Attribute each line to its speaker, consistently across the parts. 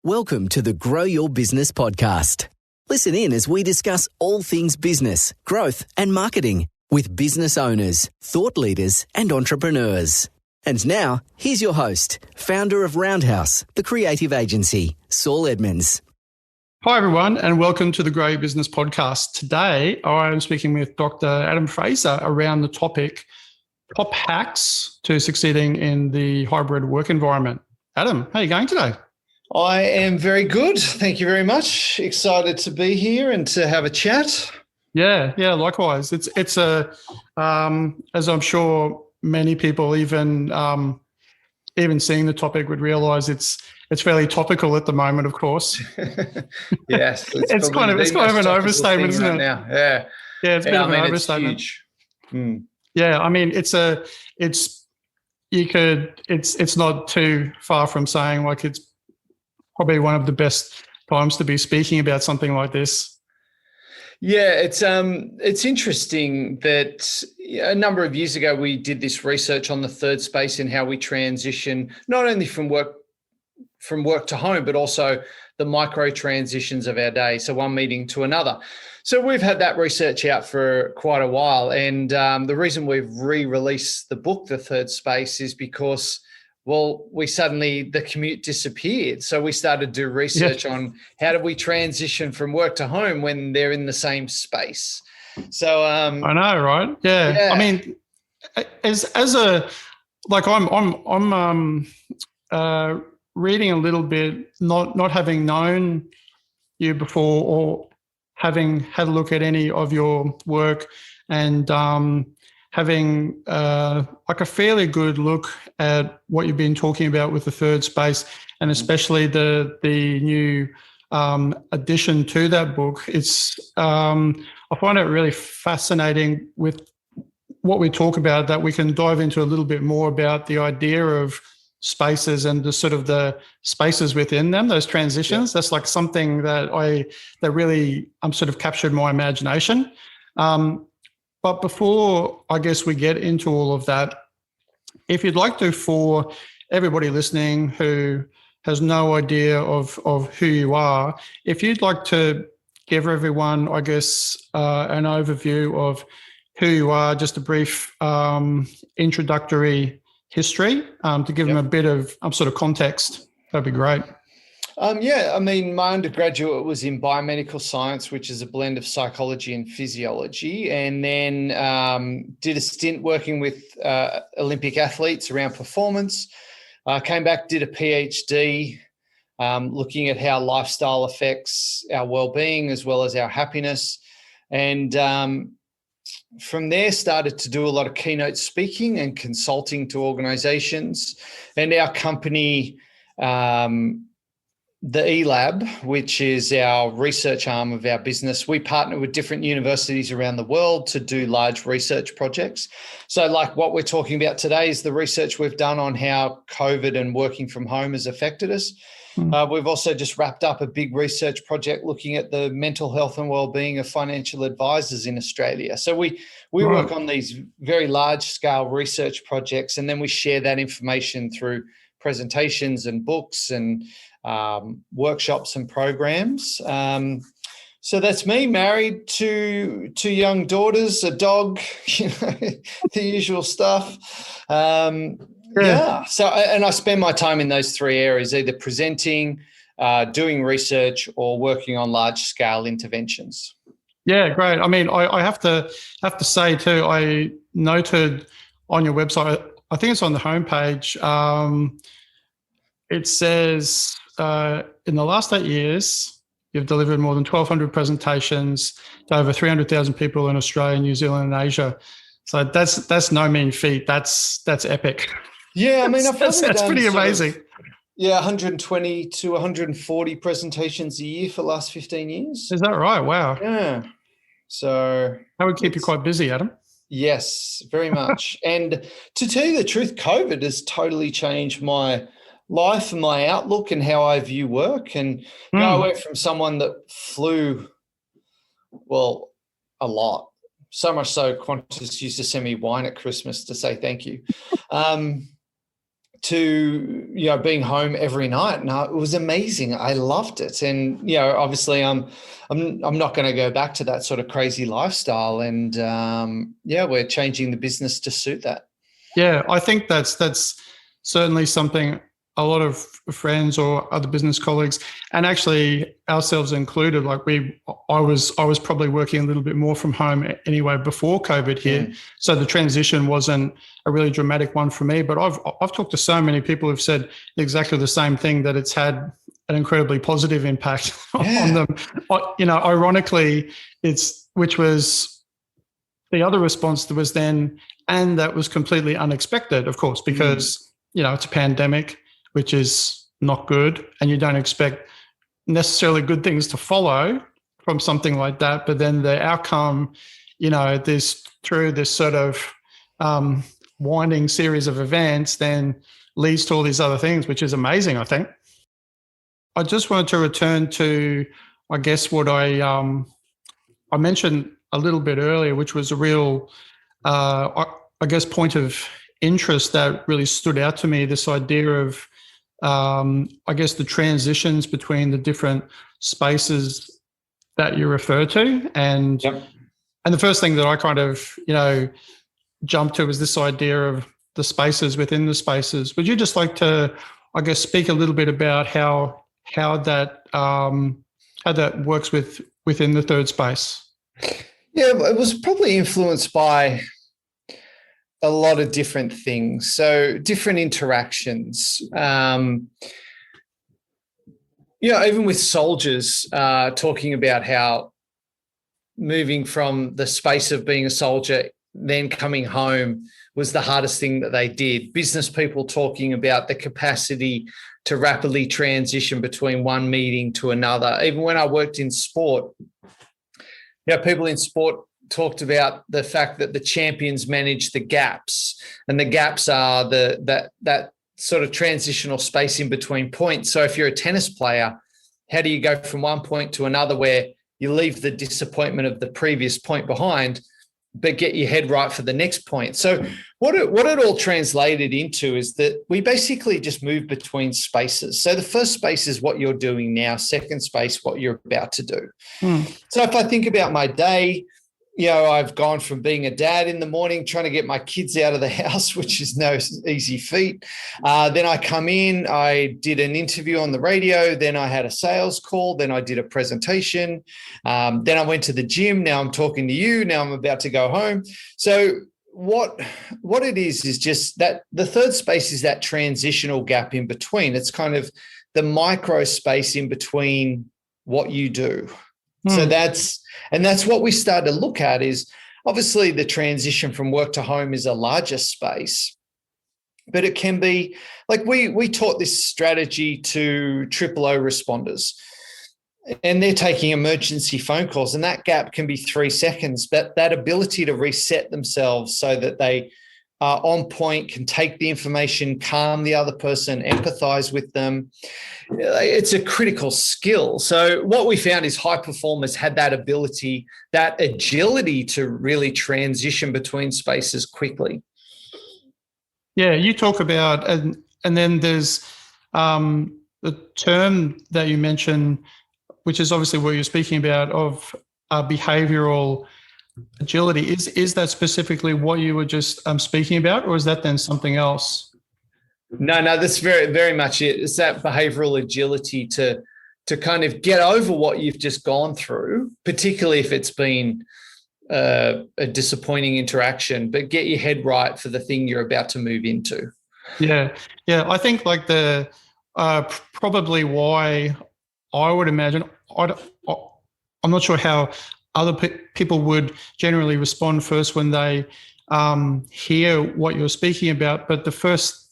Speaker 1: Welcome to the Grow Your Business podcast. Listen in as we discuss all things business, growth and marketing with business owners, thought leaders and entrepreneurs. And now, here's your host, founder of Roundhouse, the creative agency, Saul Edmonds.
Speaker 2: Hi everyone and welcome to the Grow Your Business podcast. Today I am speaking with Dr. Adam Fraser around the topic, top hacks to succeeding in the hybrid work environment. Adam, how are you going today?
Speaker 3: I am very good. Thank you very much. Excited to be here and to have a chat.
Speaker 2: Yeah, likewise. It's a as I'm sure many people even seeing the topic would realize it's fairly topical at the moment, of course.
Speaker 3: Yes,
Speaker 2: it's kind of an overstatement, isn't it?
Speaker 3: Now.
Speaker 2: Yeah, it's a bit of an overstatement.
Speaker 3: It's huge.
Speaker 2: Yeah, I mean it's not too far from saying like it's probably one of the best times to be speaking about something like this.
Speaker 3: Yeah, it's interesting that a number of years ago we did this research on the third space and how we transition not only from work to home, but also the micro transitions of our day. So one meeting to another. So we've had that research out for quite a while. And the reason we've re-released the book, The Third Space, is because the commute disappeared. So we started to do research on how do we transition from work to home when they're in the same space. So
Speaker 2: I know, right? Yeah. I mean, I'm reading a little bit, not having known you before or having had a look at any of your work and having like a fairly good look at what you've been talking about with the third space, and especially the new addition to that book. I find it really fascinating with what we talk about, that we can dive into a little bit more about the idea of spaces and the sort of the spaces within them, those transitions. That's like something that really sort of captured my imagination. But before, I guess, we get into all of that, if you'd like to, for everybody listening who has no idea of who you are, if you'd like to give everyone, I guess, an overview of who you are, just a brief introductory history to give them a bit of sort of context, that'd be great.
Speaker 3: My undergraduate was in biomedical science, which is a blend of psychology and physiology, and then did a stint working with Olympic athletes around performance. Came back, did a PhD looking at how lifestyle affects our well-being as well as our happiness. And from there, started to do a lot of keynote speaking and consulting to organizations. And our company, the eLab, which is our research arm of our business, we partner with different universities around the world to do large research projects. So like what we're talking about today is the research we've done on how COVID and working from home has affected us. We've also just wrapped up a big research project looking at the mental health and wellbeing of financial advisors in Australia. So we work on these very large scale research projects, and then we share that information through presentations and books and workshops and programs. So that's me, married to two young daughters, a dog, the usual stuff. So I spend my time in those three areas, either presenting, doing research, or working on large scale interventions.
Speaker 2: Yeah, great. I mean, I have to say too, I noted on your website, I think it's on the homepage, it says in the last 8 years, you've delivered more than 1,200 presentations to over 300,000 people in Australia, New Zealand, and Asia. So that's no mean feat. That's epic.
Speaker 3: Yeah, I mean,
Speaker 2: that's pretty amazing.
Speaker 3: 120 to 140 presentations a year for the last 15 years.
Speaker 2: Is that right? Wow.
Speaker 3: Yeah. So
Speaker 2: that would keep you quite busy, Adam.
Speaker 3: Yes, very much. And to tell you the truth, COVID has totally changed my life and my outlook and how I view work. And I went from someone that flew, a lot, so much so Qantas used to send me wine at Christmas to say thank you, to, being home every night. And it was amazing. I loved it. And, obviously I'm not going to go back to that sort of crazy lifestyle. And we're changing the business to suit that. Yeah,
Speaker 2: I think that's certainly something a lot of friends or other business colleagues, and actually ourselves included, like I was probably working a little bit more from home anyway before COVID hit. So the transition wasn't a really dramatic one for me, but I've talked to so many people who've said exactly the same thing, that it's had an incredibly positive impact on them. Ironically, which was the other response that was then, and that was completely unexpected, of course, because, it's a pandemic, which is not good, and you don't expect necessarily good things to follow from something like that. But then the outcome, through this sort of winding series of events, then leads to all these other things, which is amazing, I think. I just wanted to return to, I guess, what I mentioned a little bit earlier, which was a real, point of interest that really stood out to me, this idea of, the transitions between the different spaces that you refer to. And the first thing that I kind of, jumped to was this idea of the spaces within the spaces. Would you just like to, speak a little bit about how that works within the third space?
Speaker 3: Yeah, it was probably influenced by a lot of different things. So different interactions. Even with soldiers, talking about how moving from the space of being a soldier, then coming home was the hardest thing that they did. Business people talking about the capacity to rapidly transition between one meeting to another. Even when I worked in sport, people in sport talked about the fact that the champions manage the gaps, and the gaps are that sort of transitional space in between points. So if you're a tennis player, how do you go from one point to another where you leave the disappointment of the previous point behind, but get your head right for the next point? So what it all translated into is that we basically just move between spaces. So the first space is what you're doing now. Second space, what you're about to do. So if I think about my day, I've gone from being a dad in the morning, trying to get my kids out of the house, which is no easy feat. Then I come in, I did an interview on the radio, then I had a sales call, then I did a presentation, then I went to the gym, now I'm talking to you, now I'm about to go home. So what it is just that the third space is that transitional gap in between. It's kind of the micro space in between what you do. So that's what we started to look at, is obviously the transition from work to home is a larger space, but it can be like we taught this strategy to O responders, and they're taking emergency phone calls, and that gap can be 3 seconds, but that ability to reset themselves so that they are on point, can take the information, calm the other person, empathize with them. It's a critical skill. So what we found is high performers had that ability, that agility to really transition between spaces quickly.
Speaker 2: Yeah, you talk about, and then there's the term that you mentioned, which is obviously what you're speaking about, of behavioral agility. Is that specifically what you were just speaking about, or is that then something else?
Speaker 3: No, that's very, very much it. It's that behavioral agility to kind of get over what you've just gone through, particularly if it's been a disappointing interaction, but get your head right for the thing you're about to move into.
Speaker 2: Yeah. I think like the probably why I would imagine, I'm not sure how other people would generally respond first when they hear what you're speaking about, but the first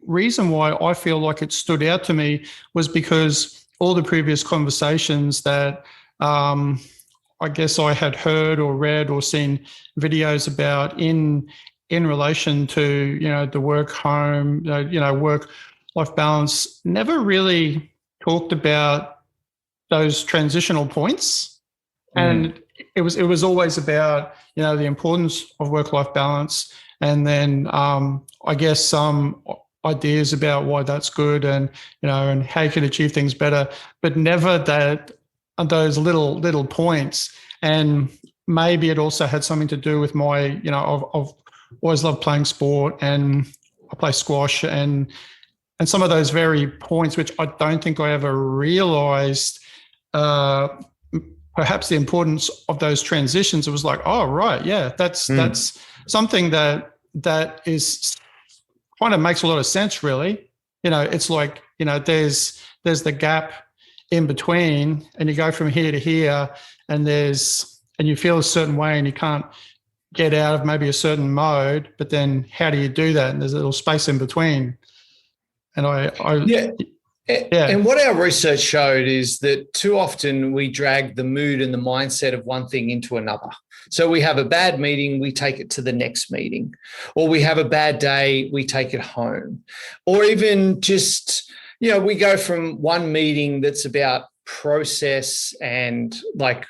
Speaker 2: reason why I feel like it stood out to me was because all the previous conversations that I guess I had heard or read or seen videos about in relation to, the work home, work-life balance, never really talked about those transitional points. And it was always about, the importance of work-life balance. And then I guess ideas about why that's good, and and how you can achieve things better, but never those little points. And maybe it also had something to do with my, I've always loved playing sport, and I play squash, and some of those very points, which I don't think I ever realized, perhaps the importance of those transitions. It was like, oh, right, yeah, that's something that is kind of makes a lot of sense, really. It's like, there's the gap in between, and you go from here to here, and you feel a certain way, and you can't get out of maybe a certain mode, but then how do you do that? And there's a little space in between. And
Speaker 3: And what our research showed is that too often we drag the mood and the mindset of one thing into another. So we have a bad meeting, we take it to the next meeting, or we have a bad day, we take it home, or even just, we go from one meeting that's about process and like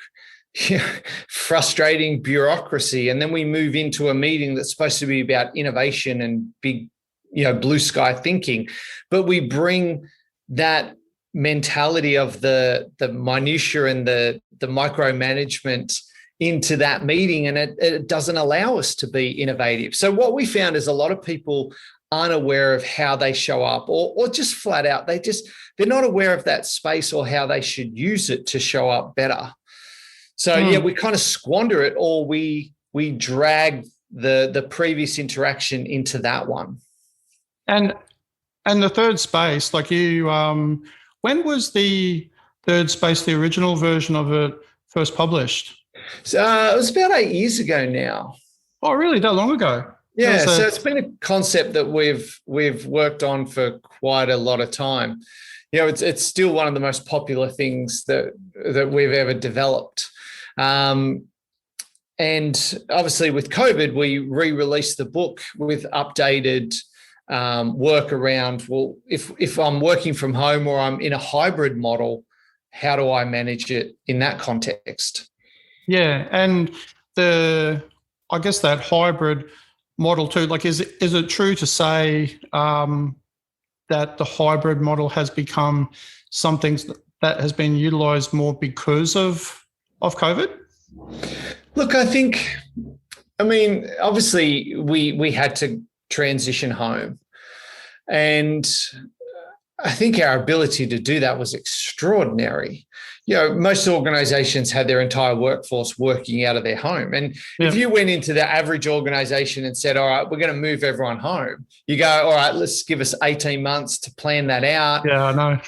Speaker 3: frustrating bureaucracy, and then we move into a meeting that's supposed to be about innovation and big, blue sky thinking, but we bring that mentality of the minutiae and the micromanagement into that meeting, and it doesn't allow us to be innovative. So what we found is a lot of people aren't aware of how they show up, or just flat out, they're not aware of that space or how they should use it to show up better. So we kind of squander it, or we drag the previous interaction into that one.
Speaker 2: And the third space, like you, when was the third space, the original version of it, first published?
Speaker 3: So it was about 8 years ago now.
Speaker 2: Oh, really? That long ago?
Speaker 3: Yeah. So it's been a concept that we've worked on for quite a lot of time. It's still one of the most popular things that we've ever developed. And obviously with COVID, we re-released the book with updated work around, well, if I'm working from home or I'm in a hybrid model, how do I manage it in that context?
Speaker 2: Yeah, and I guess that hybrid model too, like is it true to say that the hybrid model has become something that has been utilised more because of COVID?
Speaker 3: Look, obviously we had to transition home, and I think our ability to do that was extraordinary. Most organizations had their entire workforce working out of their home. And if you went into the average organization and said, all right, we're going to move everyone home, you go, all right, let's give us 18 months to plan that out.
Speaker 2: Yeah, I know.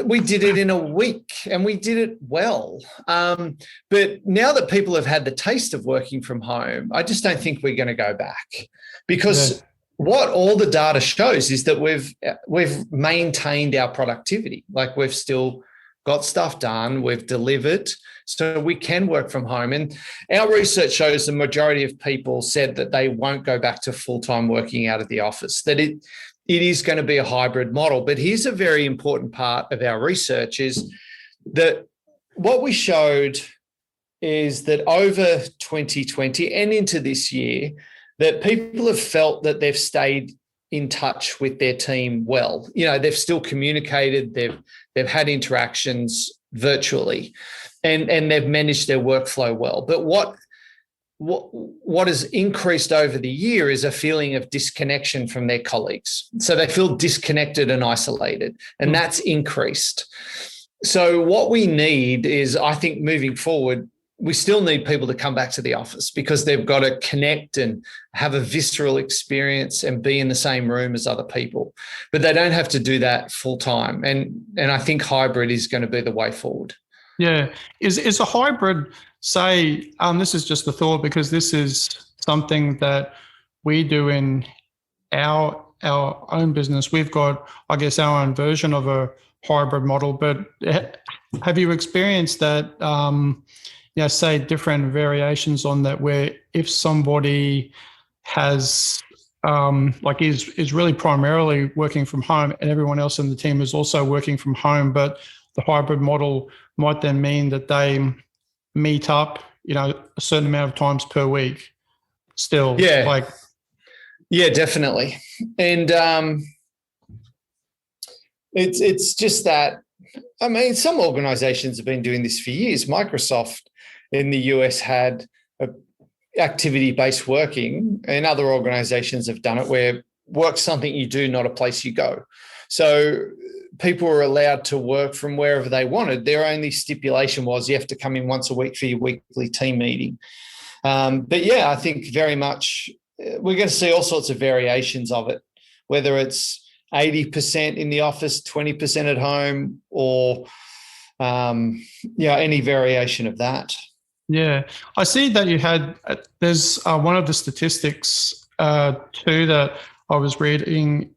Speaker 3: We did it in a week, and we did it well. But now that people have had the taste of working from home, I just don't think we're going to go back, because what all the data shows is that we've maintained our productivity. Like, we've still got stuff done, we've delivered, so we can work from home. And our research shows the majority of people said that they won't go back to full-time working out of the office, that it is going to be a hybrid model. But here's a very important part of our research, is that what we showed is that over 2020 and into this year, that people have felt that they've stayed in touch with their team well. They've still communicated, they've had interactions virtually, and they've managed their workflow well. But what has increased over the year is a feeling of disconnection from their colleagues. So they feel disconnected and isolated, and that's increased. So what we need is, I think, moving forward, we still need people to come back to the office, because they've got to connect and have a visceral experience and be in the same room as other people. But they don't have to do that full time. And I think hybrid is going to be the way forward.
Speaker 2: Yeah. Is a hybrid, say, this is just a thought, because this is something that we do in our own business. We've got, I guess, our own version of a hybrid model. But have you experienced that, say, different variations on that, where if somebody has is really primarily working from home, and everyone else in the team is also working from home, but the hybrid model might then mean that they meet up, a certain amount of times per week still?
Speaker 3: Yeah. Yeah, definitely. And it's just that, I mean, some organizations have been doing this for years. Microsoft in the US had activity-based working, and other organizations have done it where work's something you do, not a place you go. So people were allowed to work from wherever they wanted. Their only stipulation was you have to come in once a week for your weekly team meeting. But yeah, I think very much we're going to see all sorts of variations of it, whether it's 80% in the office, 20% at home, or any variation of that.
Speaker 2: Yeah, I see that you had. There's one of the statistics too that I was reading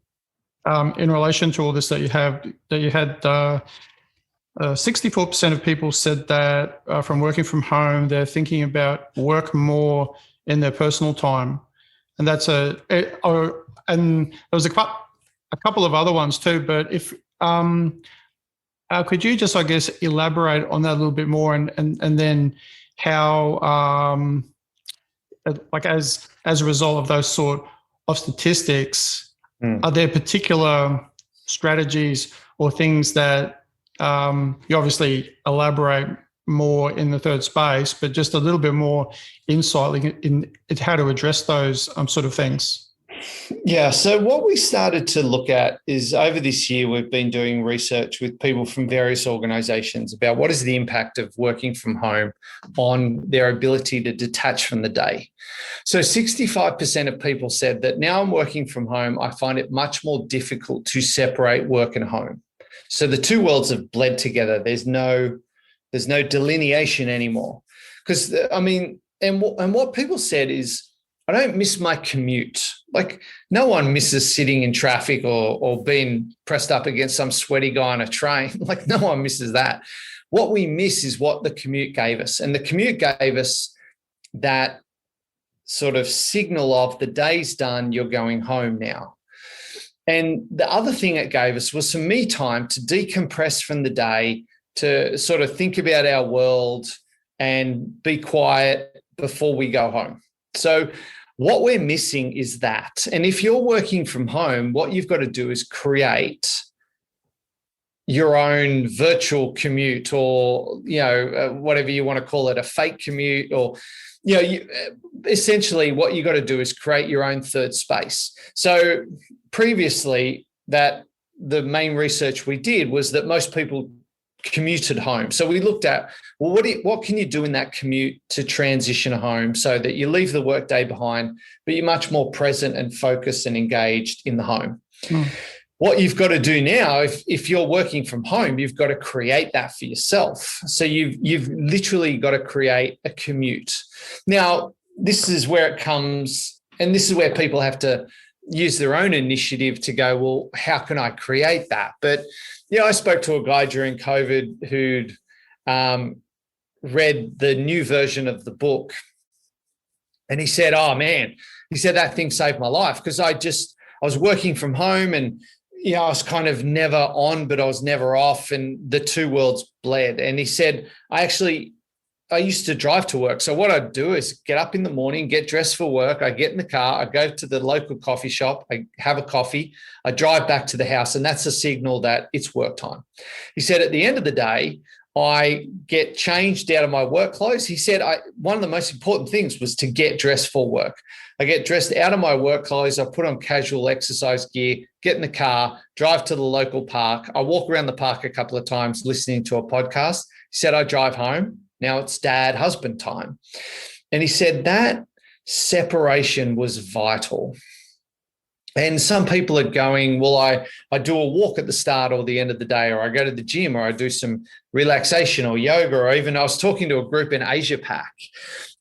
Speaker 2: in relation to all this that you had 64% of people said that from working from home, they're thinking about work more in their personal time, and that's and there was a couple of other ones too. But if could you just, I guess, elaborate on that a little bit more, and then how, like as a result of those sort of statistics, are there particular strategies or things that you obviously elaborate more in the third space, but just a little bit more insight in how to address those sort of things?
Speaker 3: Yeah, so what we started to look at is over this year, we've been doing research with people from various organizations about what is the impact of working from home on their ability to detach from the day. So 65% of people said that now I'm working from home, I find it much more difficult to separate work and home. So the two worlds have bled together. There's no delineation anymore. Because, I mean, and what people said is, I don't miss my commute. Like, no one misses sitting in traffic or being pressed up against some sweaty guy on a train. Like, no one misses that. What we miss is what the commute gave us. And the commute gave us that sort of signal of the day's done, you're going home now. And the other thing it gave us was some me time to decompress from the day, to sort of think about our world and be quiet before we go home. So what we're missing is that. And if you're working from home, what you've got to do is create your own virtual commute, or, whatever you want to call it, a fake commute, or, essentially what you got to do is create your own third space. So previously, that the main research we did was that most people commuted home. So we looked at, well, what can you do in that commute to transition home so that you leave the workday behind, but you're much more present and focused and engaged in the home. What you've got to do now, if you're working from home, you've got to create that for yourself. So you've literally got to create a commute. Now, this is where it comes, and this is where people have to use their own initiative to go, well, how can I create that? But I spoke to a guy during COVID who'd read the new version of the book, and he said, oh man, he said that thing saved my life, because I was working from home, and I was kind of never on, but I was never off, and the two worlds bled. And he said, I used to drive to work. So what I'd do is get up in the morning, get dressed for work. I get in the car, I go to the local coffee shop, I have a coffee, I drive back to the house, and that's a signal that it's work time. He said, at the end of the day, I get changed out of my work clothes. He said, one of the most important things was to get dressed for work. I get dressed out of my work clothes, I put on casual exercise gear, get in the car, drive to the local park. I walk around the park a couple of times listening to a podcast. He said, I drive home. Now it's dad, husband time. And he said that separation was vital. And some people are going, well, I do a walk at the start or the end of the day, or I go to the gym, or I do some relaxation or yoga, or even I was talking to a group in Asia Pac,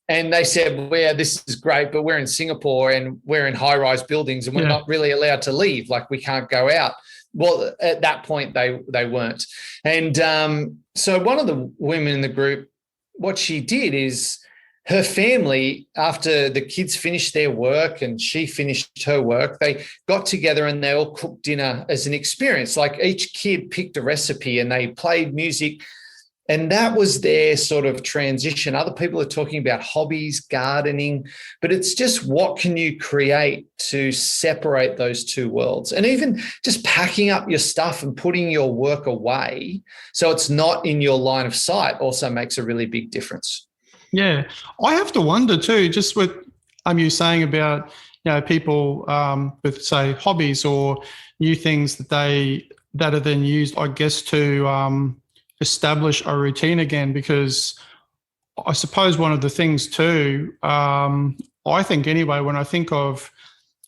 Speaker 3: and they said, well, yeah, this is great, but we're in Singapore and we're in high-rise buildings and we're not really allowed to leave. Like, we can't go out. Well, at that point, they weren't. And so one of the women in the group, what she did is, her family, after the kids finished their work and she finished her work, they got together and they all cooked dinner as an experience. Like, each kid picked a recipe and they played music And that was their sort of transition. Other people are talking about hobbies, gardening, but it's just what can you create to separate those two worlds? And even just packing up your stuff and putting your work away so it's not in your line of sight also makes a really big difference.
Speaker 2: Yeah. I have to wonder too, just with you saying about, people with, say, hobbies or new things that are then used, I guess, to establish a routine again, because I suppose one of the things too, I think anyway, when I think of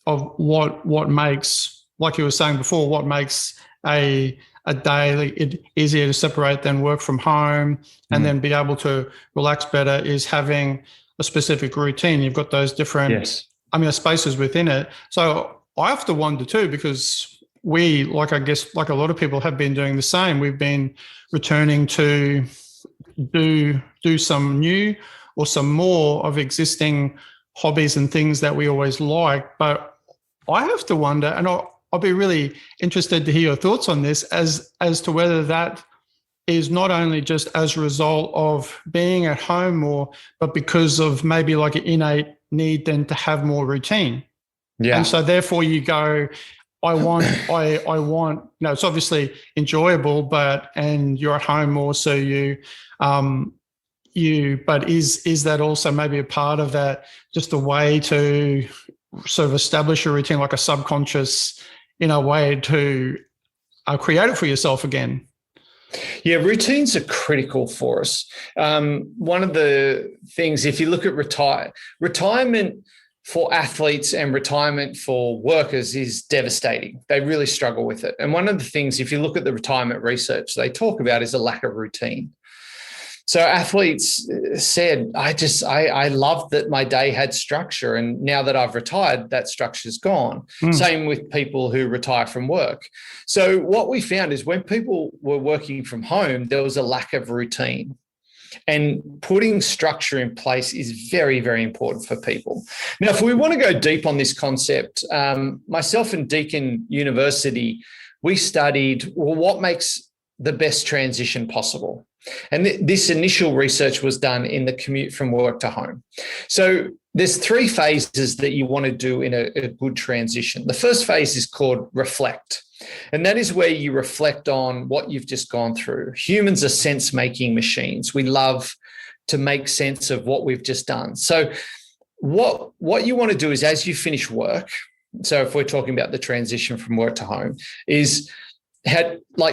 Speaker 2: what makes, like you were saying before, what makes a day easier to separate than work from home and then be able to relax better is having a specific routine. You've got those different spaces within it. So I have to wonder too, because we, like a lot of people have been doing the same. We've been returning to do some new or some more of existing hobbies and things that we always like. But I have to wonder, and I'll be really interested to hear your thoughts on this as to whether that is not only just as a result of being at home more, but because of maybe like an innate need then to have more routine. Yeah. And so therefore you go, I want, it's obviously enjoyable, and you're at home more. So but is that also maybe a part of that, just a way to sort of establish a routine, like a subconscious, in a way to create it for yourself again?
Speaker 3: Yeah, routines are critical for us. One of the things, if you look at retirement for athletes and retirement for workers is devastating. They really struggle with it. And one of the things, if you look at the retirement research they talk about, is a lack of routine. So athletes said, I loved that my day had structure, and now that I've retired, that structure's gone. Same with people who retire from work. So what we found is when people were working from home, there was a lack of routine. And putting structure in place is very, very important for people. Now, if we want to go deep on this concept, myself and Deakin University, we studied, what makes the best transition possible? And this initial research was done in the commute from work to home. So there's 3 phases that you want to do in a good transition. The first phase is called reflect. And that is where you reflect on what you've just gone through. Humans are sense-making machines. We love to make sense of what we've just done. So what you want to do is, as you finish work, so if we're talking about the transition from work to home, is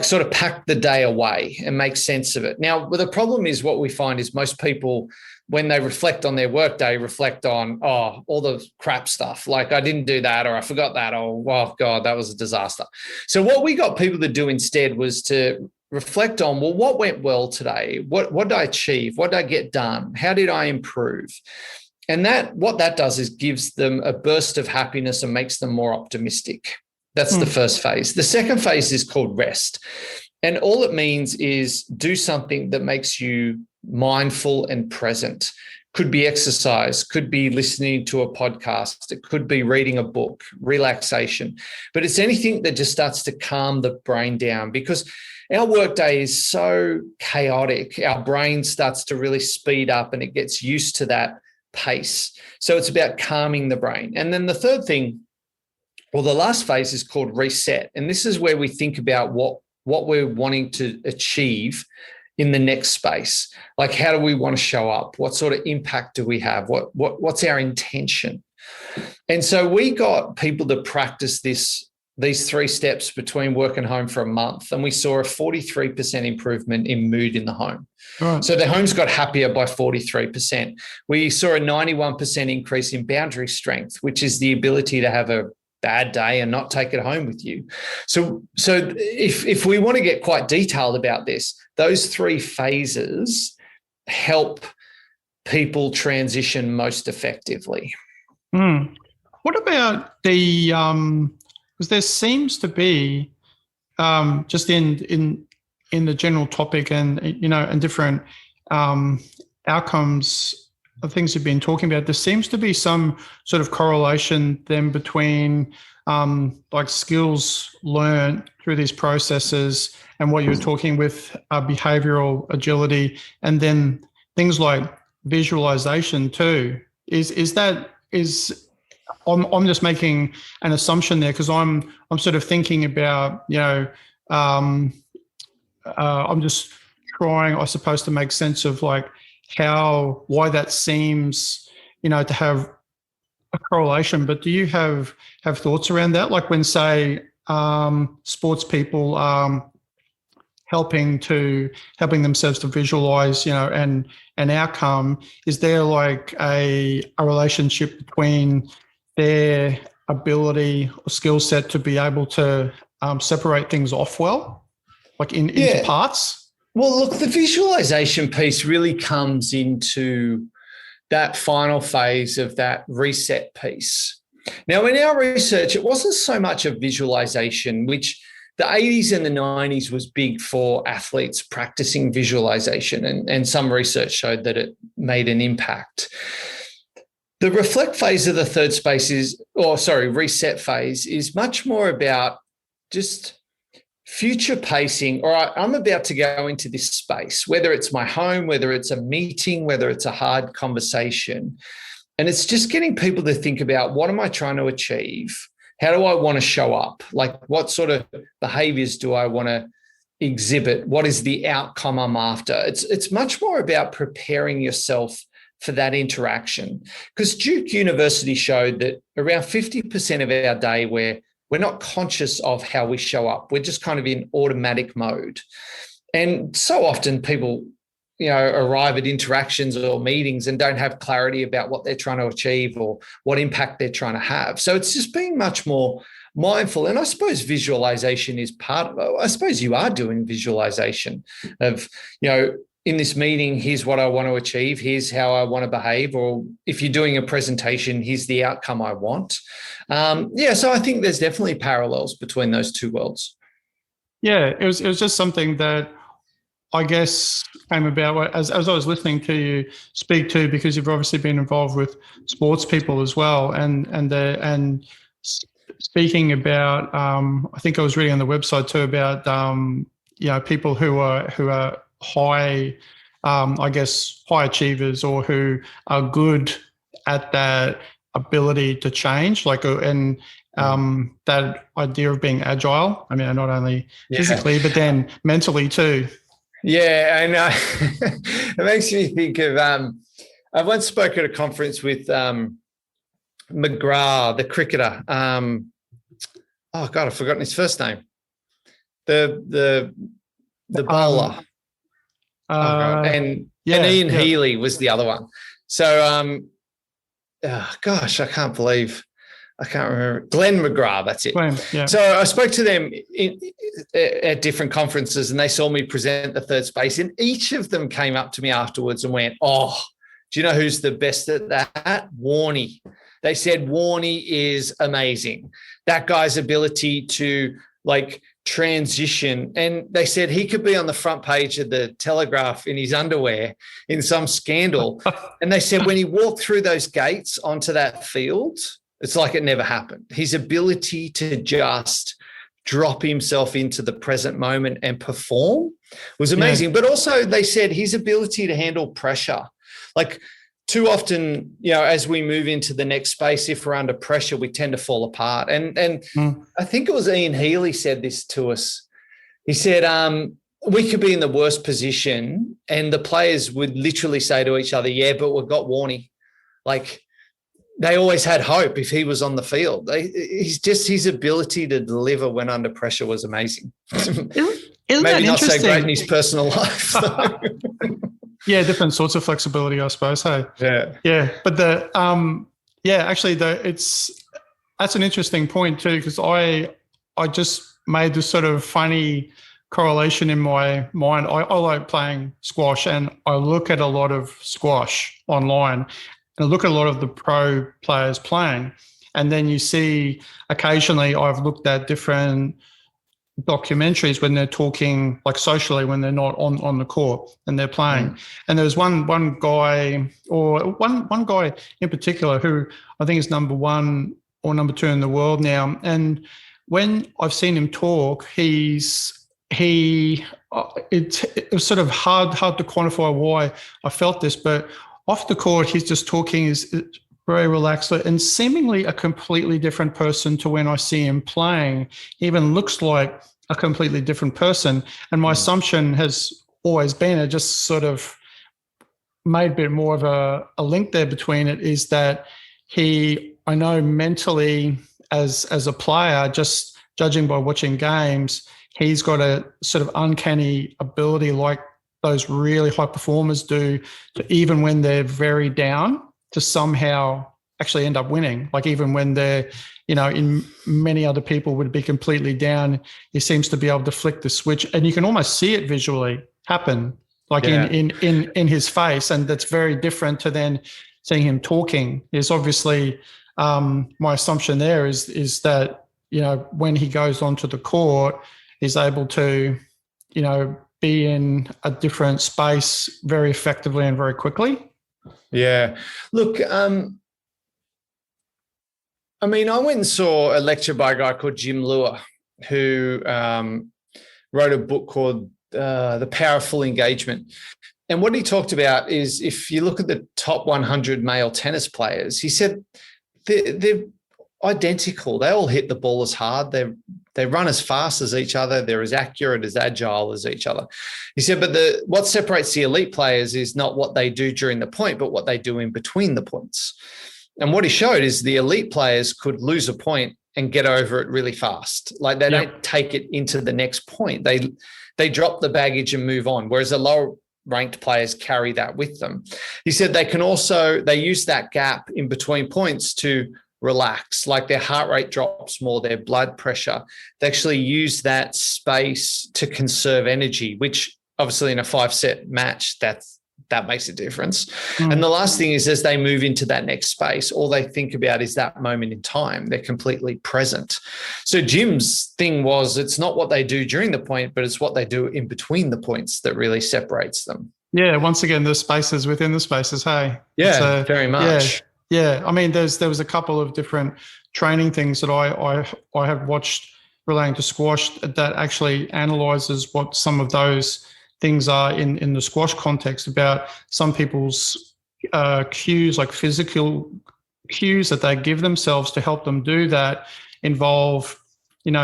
Speaker 3: sort of pack the day away and make sense of it. Now, the problem is, what we find is most people, when they reflect on their workday, reflect on, all the crap stuff. Like, I didn't do that, or I forgot that, or, oh God, that was a disaster. So what we got people to do instead was to reflect on, well, what went well today? What did I achieve? What did I get done? How did I improve? And what that does is gives them a burst of happiness and makes them more optimistic. That's the first phase. The second phase is called rest. And all it means is do something that makes you mindful and present. Could be exercise, could be listening to a podcast, it could be reading a book, relaxation. But it's anything that just starts to calm the brain down, because our workday is so chaotic. Our brain starts to really speed up and it gets used to that pace. So it's about calming the brain. And then the third thing, the last phase is called reset. And this is where we think about what we're wanting to achieve in the next space. Like, how do we want to show up? What sort of impact do we have? What's our intention? And so we got people to practice these 3 steps between work and home for a month, and we saw a 43% improvement in mood in the home. Right. So their homes got happier by 43%. We saw a 91% increase in boundary strength, which is the ability to have a bad day and not take it home with you. So if we want to get quite detailed about this, those 3 phases help people transition most effectively.
Speaker 2: What about because there seems to be just in the general topic and and different outcomes of things you've been talking about, there seems to be some sort of correlation then between like skills learned through these processes and what you're talking with behavioral agility, and then things like visualization too. I'm just making an assumption there because I'm sort of thinking about, I'm just trying, I suppose, to make sense of like why that seems, to have a correlation. But do you have thoughts around that? Like when, say, sports people helping themselves to visualize, an outcome, is there like a relationship between their ability or skill set to be able to separate things off well, like into parts?
Speaker 3: Well, look, the visualization piece really comes into that final phase of that reset piece. Now, in our research, it wasn't so much a visualization, which the 80s and the 90s was big for athletes practicing visualization, and some research showed that it made an impact. The reflect phase of the third space reset phase is much more about just future pacing. All right, I'm about to go into this space, whether it's my home, whether it's a meeting, whether it's a hard conversation. And it's just getting people to think about, what am I trying to achieve? How do I want to show up? Like, what sort of behaviors do I want to exhibit? What is the outcome I'm after? It's much more about preparing yourself for that interaction. Because Duke University showed that around 50% of our day we're not conscious of how we show up. We're just kind of in automatic mode. And so often people, arrive at interactions or meetings and don't have clarity about what they're trying to achieve or what impact they're trying to have. So it's just being much more mindful. And I suppose visualization is part of it. I suppose you are doing visualization of, in this meeting, here's what I want to achieve, here's how I want to behave, or if you're doing a presentation, here's the outcome I want. So I think there's definitely parallels between those two worlds.
Speaker 2: Yeah, it was just something that I guess came about as I was listening to you speak to, because you've obviously been involved with sports people as well, and speaking about, I think I was reading on the website too about people who are high, high achievers, or who are good at that ability to change, that idea of being agile. I mean, not only physically, but then mentally too.
Speaker 3: Yeah, I know. It makes me think of, I once spoke at a conference with McGrath, the cricketer. I've forgotten his first name. The bowler. And Ian Healy was the other one. So, I can't remember. Glenn McGrath, that's it.
Speaker 2: Glenn, yeah.
Speaker 3: So I spoke to them at different conferences, and they saw me present the third space, and each of them came up to me afterwards and went, "Oh, do you know who's the best at that? Warnie." They said Warnie is amazing. That guy's ability to transition. And they said he could be on the front page of the Telegraph in his underwear in some scandal. And they said when he walked through those gates onto that field, it's like it never happened. His ability to just drop himself into the present moment and perform was amazing. Yeah. But also they said his ability to handle pressure. Too often, as we move into the next space, if we're under pressure, we tend to fall apart. And I think it was Ian Healy said this to us. He said, we could be in the worst position and the players would literally say to each other, yeah, but we've got Warnie. They always had hope if he was on the field. His ability to deliver when under pressure was amazing. Maybe not so great in his personal life.
Speaker 2: Yeah, different sorts of flexibility, I suppose. Hey, yeah. But that's an interesting point too, because I just made this sort of funny correlation in my mind. I like playing squash, and I look at a lot of squash online, and I look at a lot of the pro players playing, and then you see occasionally I've looked at different documentaries when they're talking socially, when they're not on the court and they're playing. And there's one guy in particular who I think is number one or number 2 in the world now. And when I've seen him talk, it was sort of hard to quantify why I felt this, but off the court, he's just talking is very relaxed and seemingly a completely different person to when I see him playing. He even looks like a completely different person. And my assumption has always been, it just sort of made a bit more of a link there between it, is that I know mentally as a player, just judging by watching games, he's got a sort of uncanny ability like those really high performers do, to even when they're very down, to somehow actually end up winning. Like even when they're, in many other people would be completely down, he seems to be able to flick the switch, and you can almost see it visually happen, like in his face. And that's very different to then seeing him talking. Is obviously my assumption there is that, when he goes onto the court, he's able to, be in a different space very effectively and very quickly.
Speaker 3: Yeah. Look, I went and saw a lecture by a guy called Jim Lure, who wrote a book called The Power of Full Engagement. And what he talked about is, if you look at the top 100 male tennis players, he said they're identical. They all hit the ball as hard. They run as fast as each other. They're as accurate, as agile as each other. He said, but what separates the elite players is not what they do during the point, but what they do in between the points. And what he showed is the elite players could lose a point and get over it really fast. Like they don't take it into the next point. They drop the baggage and move on, whereas the lower ranked players carry that with them. He said they use that gap in between points to relax, like their heart rate drops more, their blood pressure. They actually use that space to conserve energy, which obviously in a 5-set match, that makes a difference. And the last thing is, as they move into that next space, all they think about is that moment in time. They're completely present. So Jim's thing was, it's not what they do during the point, but it's what they do in between the points that really separates them.
Speaker 2: Yeah, once again, the spaces within the spaces, hey?
Speaker 3: Yeah, very much.
Speaker 2: Yeah. There was a couple of different training things that I have watched relating to squash that actually analyzes what some of those things are in the squash context, about some people's cues, like physical cues that they give themselves to help them do that, involve,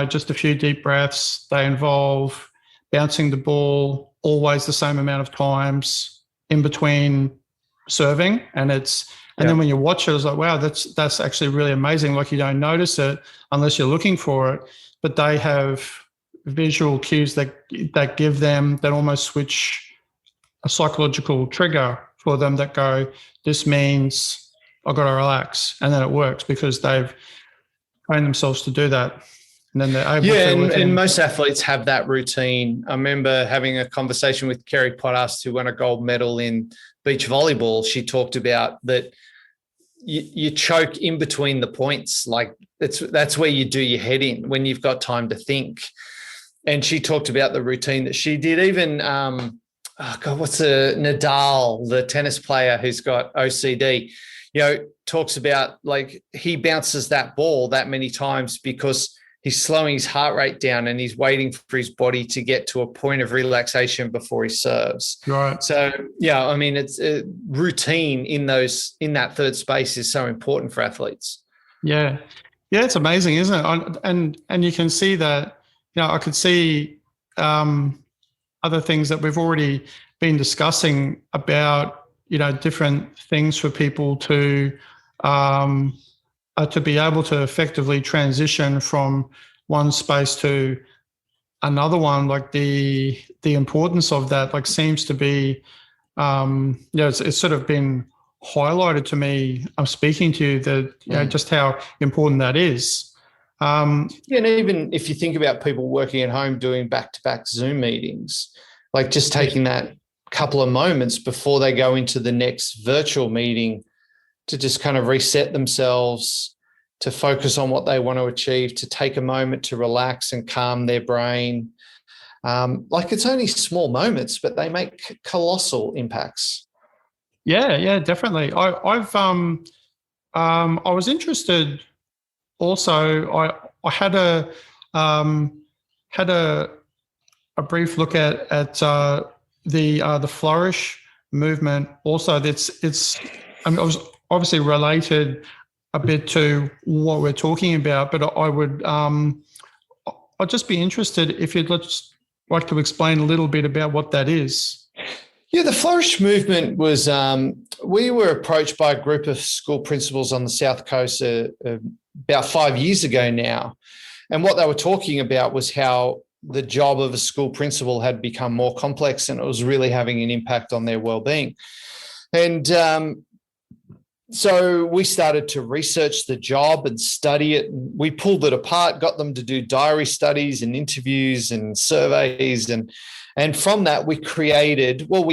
Speaker 2: just a few deep breaths. They involve bouncing the ball always the same amount of times in between serving. And then when you watch it, it's like, wow, that's actually really amazing. Like you don't notice it unless you're looking for it, but they have visual cues that give them, that almost switch a psychological trigger for them that go, this means I've got to relax. And then it works because they've trained themselves to do that. And then they're able to.
Speaker 3: And most athletes have that routine. I remember having a conversation with Kerry Potthast, who won a gold medal in beach volleyball. She talked about that you choke in between the points. Like that's where you do your head in, when you've got time to think. And she talked about the routine that she did. Even, what's Nadal, the tennis player who's got OCD, talks about, like, he bounces that ball that many times because he's slowing his heart rate down and he's waiting for his body to get to a point of relaxation before he serves.
Speaker 2: Right.
Speaker 3: So, it's a routine in that third space is so important for athletes.
Speaker 2: Yeah. Yeah, it's amazing, isn't it? And you can see that, I could see other things that we've already been discussing about, different things for people to be able to effectively transition from one space to another one. Like the importance of that, like, seems to be, it's sort of been highlighted to me. I'm speaking to you that, just how important that is.
Speaker 3: And even if you think about people working at home doing back-to-back Zoom meetings, like just taking that couple of moments before they go into the next virtual meeting to just kind of reset themselves, to focus on what they want to achieve, to take a moment to relax and calm their brain. It's only small moments, but they make colossal impacts.
Speaker 2: Yeah, definitely. I was interested also I had a brief look at the Flourish movement. Also, I mean, it was obviously related a bit to what we're talking about, but I'd just be interested if you'd like to explain a little bit about what that is.
Speaker 3: Yeah, the Flourish movement was, we were approached by a group of school principals on the South Coast about 5 years ago now. And what they were talking about was how the job of a school principal had become more complex and it was really having an impact on their well-being. And so we started to research the job and study it. We pulled it apart, got them to do diary studies and interviews and surveys. And from that, we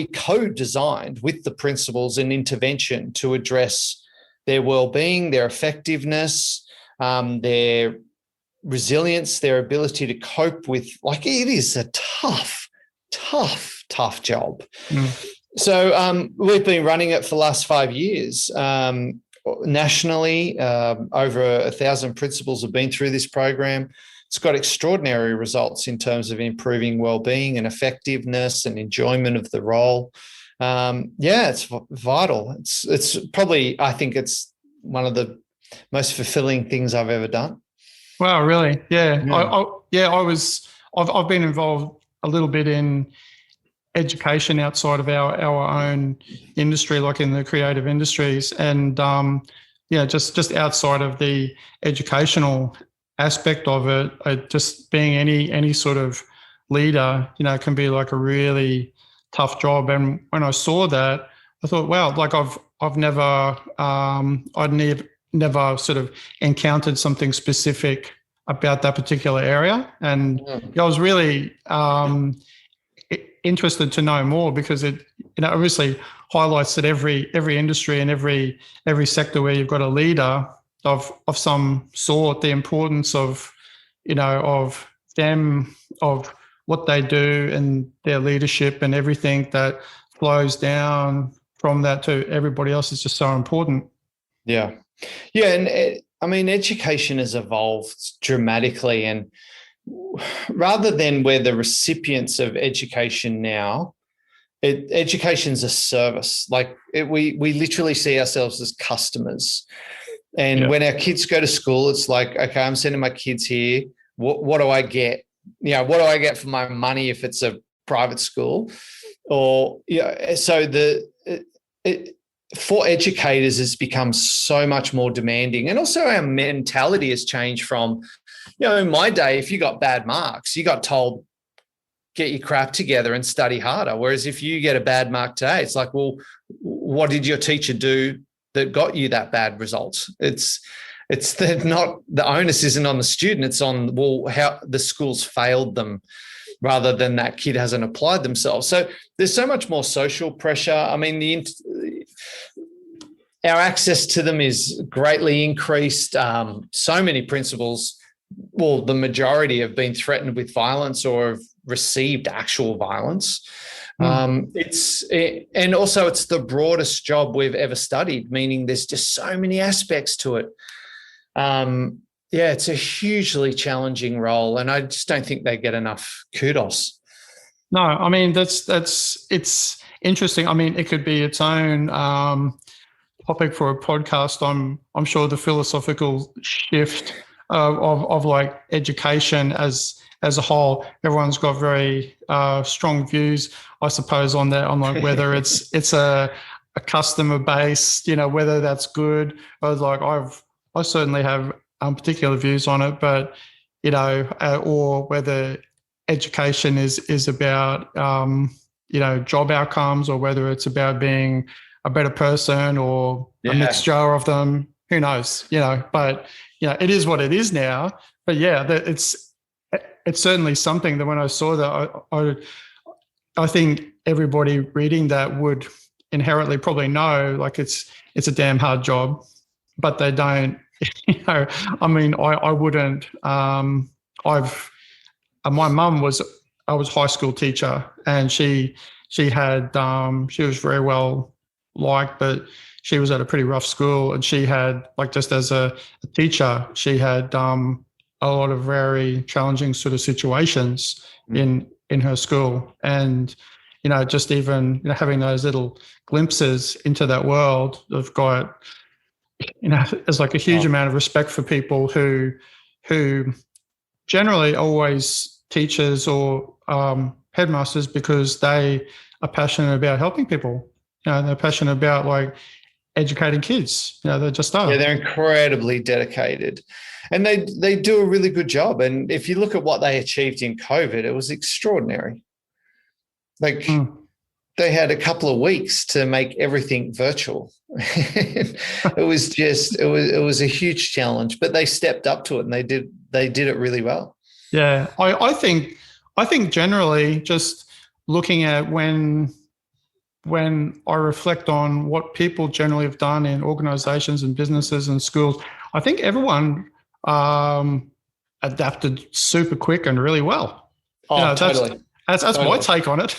Speaker 3: co-designed with the principals an intervention to address their well-being, their effectiveness, their resilience, their ability to cope with, like, it is a tough job. Mm. So we've been running it for the last 5 years. Nationally, over 1,000 principals have been through this program. It's got extraordinary results in terms of improving well-being and effectiveness and enjoyment of the role. It's vital. It's probably, I think it's one of the most fulfilling things I've ever done.
Speaker 2: Wow, really? Yeah. I've been involved a little bit in education outside of our own industry, like in the creative industries, and just outside of the educational aspect of it, just being any sort of leader, can be like a really tough job. And when I saw that, I thought, wow, like I'd never sort of encountered something specific about that particular area, and I was really interested to know more, because it obviously highlights that every industry and every sector where you've got a leader of some sort, the importance of them, of what they do and their leadership and everything that flows down from that to everybody else is just so important.
Speaker 3: Yeah. And I mean, education has evolved dramatically, and rather than we're the recipients of education now, education's a service. Like we literally see ourselves as customers. And when our kids go to school, it's like, okay, I'm sending my kids here. What do I get? What do I get for my money if it's a private school? Or so for educators, it's become so much more demanding. And also our mentality has changed from, in my day, if you got bad marks, you got told, get your crap together and study harder. Whereas if you get a bad mark today, it's like, well, what did your teacher do that got you that bad results? It's not, the onus isn't on the student. It's on, how the school's failed them, rather than that kid hasn't applied themselves. So there's so much more social pressure. I mean, our access to them is greatly increased. So many principals, well, the majority have been threatened with violence or have received actual violence. And also it's the broadest job we've ever studied, meaning there's just so many aspects to it. It's a hugely challenging role, and I just don't think they get enough kudos.
Speaker 2: No, I mean, it's interesting. I mean, it could be its own topic for a podcast. I'm sure the philosophical shift of like education as a whole. Everyone's got very strong views, I suppose, on that, on like whether it's a customer based, whether that's good. I certainly have particular views on it, but or whether education is about job outcomes, or whether it's about being a better person, or a mixture of them. Who knows? But it is what it is now. But it's certainly something that when I saw that, I think everybody reading that would inherently probably know, like, it's a damn hard job, but they don't. I mean, I wouldn't. My mum was a high school teacher, and she was very well like, but she was at a pretty rough school, and she had, like, just as a teacher, she had a lot of very challenging sort of situations in her school. And, just even, having those little glimpses into that world, I've got, there's like a huge amount of respect for people who generally always teachers or headmasters, because they are passionate about helping people. They're passionate about like educating kids. They just are.
Speaker 3: Yeah, they're incredibly dedicated, and they do a really good job. And if you look at what they achieved in COVID, it was extraordinary. Like they had a couple of weeks to make everything virtual. It was a huge challenge, but they stepped up to it, and they did it really well.
Speaker 2: Yeah, I think generally, just looking at when I reflect on what people generally have done in organizations and businesses and schools, I think everyone adapted super quick and really well.
Speaker 3: Totally.
Speaker 2: That's totally my take on it.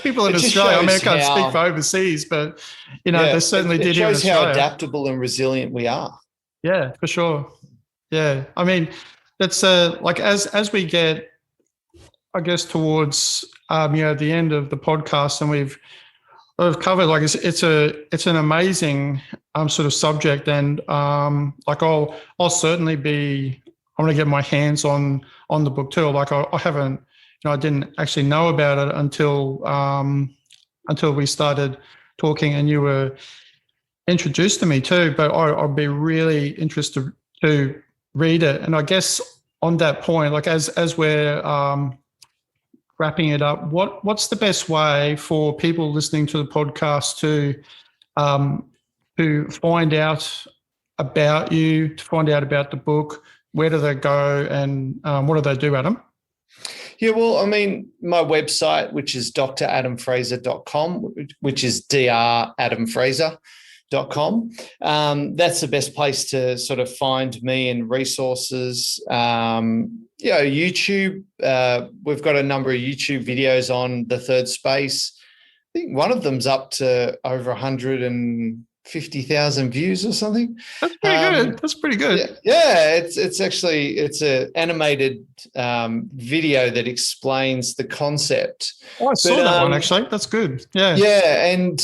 Speaker 2: People in Australia, I can't speak for overseas, but they certainly did here in Australia.
Speaker 3: It shows how adaptable and resilient we are.
Speaker 2: Yeah, for sure. Yeah, I mean, that's like as we get, I guess, towards the end of the podcast, and we've covered, like, it's an amazing sort of subject, and like I'll certainly be, I want to get my hands on the book too. Like I haven't, I didn't actually know about it until we started talking, and you were introduced to me too. But I'll be really interested to read it. And I guess on that point, like as we're wrapping it up, what's the best way for people listening to the podcast to find out about you, to find out about the book? Where do they go, and what do they do, Adam?
Speaker 3: Yeah, well, I mean, my website, which is dradamfraser.com, which is dradamfraser.com. That's the best place to sort of find me and resources. YouTube, we've got a number of YouTube videos on the third space. I think one of them's up to over 150,000 views or something.
Speaker 2: That's pretty good. That's pretty good.
Speaker 3: Yeah, it's an animated video that explains the concept.
Speaker 2: Oh, I saw that one actually. That's good. Yeah.
Speaker 3: Yeah, and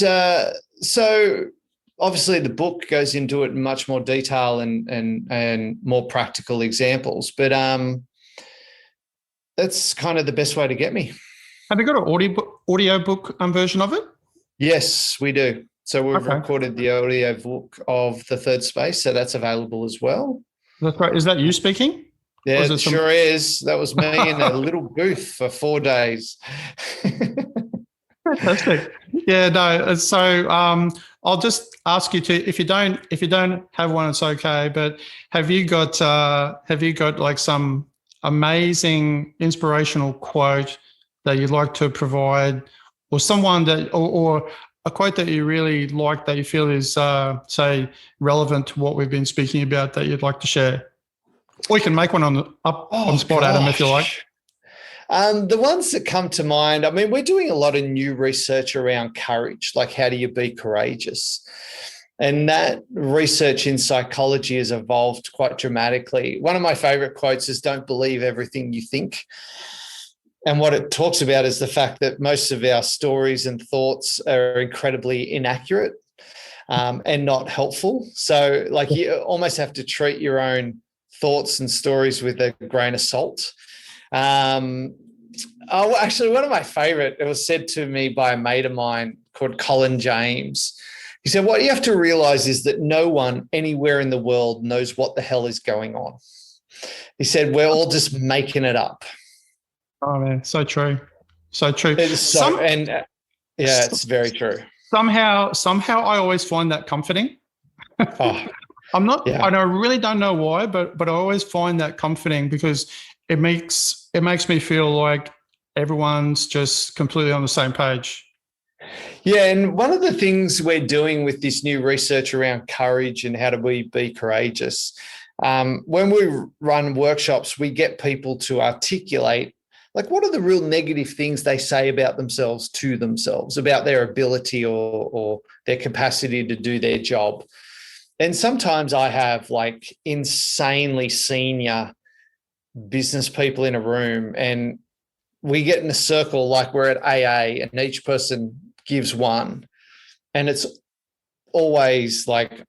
Speaker 3: so obviously the book goes into it in much more detail and more practical examples, but that's kind of the best way to get me.
Speaker 2: Have you got an audio book version of it?
Speaker 3: Yes, we do. So we've recorded the audio book of The Third Space, so that's available as well.
Speaker 2: That's right. Is that you speaking?
Speaker 3: Yeah, it sure is. That was me in a little booth for 4 days.
Speaker 2: Fantastic. Yeah, no. So I'll just ask you to, if you don't have one, it's okay. But have you got like some amazing inspirational quote that you'd like to provide, or someone that, or a quote that you really like that you feel is, say, relevant to what we've been speaking about that you'd like to share? Or you can make one on the spot, Adam, if you like.
Speaker 3: The ones that come to mind, I mean, we're doing a lot of new research around courage, like how do you be courageous? And that research in psychology has evolved quite dramatically. One of my favorite quotes is, "Don't believe everything you think." And what it talks about is the fact that most of our stories and thoughts are incredibly inaccurate and not helpful. So like you almost have to treat your own thoughts and stories with a grain of salt. Actually, one of my favorite, it was said to me by a mate of mine called Colin James. He said, what you have to realize is that no one anywhere in the world knows what the hell is going on. He said, we're all just making it up.
Speaker 2: Oh, man, so true. So true.
Speaker 3: It's very true.
Speaker 2: Somehow I always find that comforting. I really don't know why, but I always find that comforting because it makes me feel like everyone's just completely on the same page.
Speaker 3: Yeah, and one of the things we're doing with this new research around courage and how do we be courageous, when we run workshops, we get people to articulate like what are the real negative things they say about themselves to themselves, about their ability or their capacity to do their job. And sometimes I have like insanely senior business people in a room, and we get in a circle like we're at AA, and each person gives one, and it's always like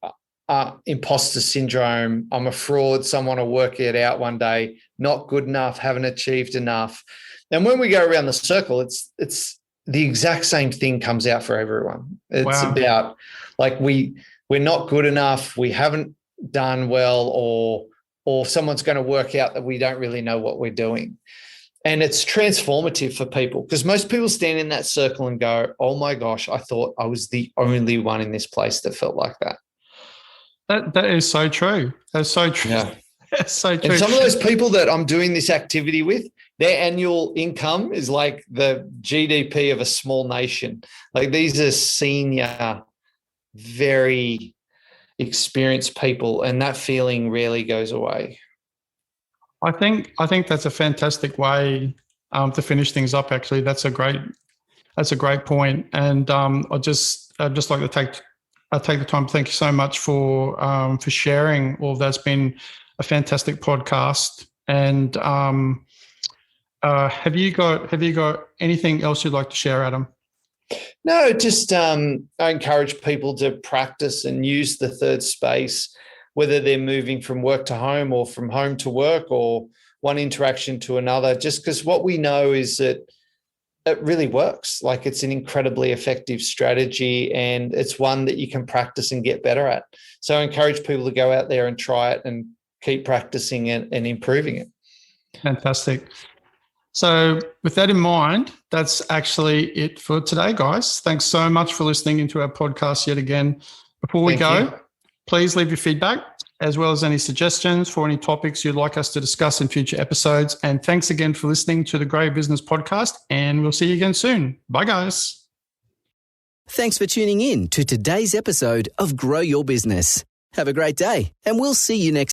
Speaker 3: imposter syndrome. I'm a fraud. Someone will work it out one day. Not good enough. Haven't achieved enough. And when we go around the circle, it's the exact same thing comes out for everyone. It's about like we're not good enough. We haven't done well, or someone's going to work out that we don't really know what we're doing. And it's transformative for people, because most people stand in that circle and go, oh my gosh, I thought I was the only one in this place that felt like that.
Speaker 2: That is so true. That's so true.
Speaker 3: Yeah.
Speaker 2: That's so true.
Speaker 3: And some of those people that I'm doing this activity with, their annual income is like the GDP of a small nation. Like these are senior, very experienced people, and that feeling rarely goes away.
Speaker 2: I think that's a fantastic way to finish things up. Actually, that's a great point. And I'd just like to take the time to thank you so much for sharing all of that. It's been a fantastic podcast. And have you got anything else you'd like to share, Adam?
Speaker 3: No, just I encourage people to practice and use the third space, whether they're moving from work to home or from home to work or one interaction to another, just because what we know is that it really works. Like it's an incredibly effective strategy, and it's one that you can practice and get better at. So I encourage people to go out there and try it and keep practicing it and improving it.
Speaker 2: Fantastic. So with that in mind, that's actually it for today, guys. Thanks so much for listening into our podcast yet again. Before we go, please leave your feedback as well as any suggestions for any topics you'd like us to discuss in future episodes. And thanks again for listening to the Grow Your Business podcast, and we'll see you again soon. Bye, guys.
Speaker 1: Thanks for tuning in to today's episode of Grow Your Business. Have a great day, and we'll see you next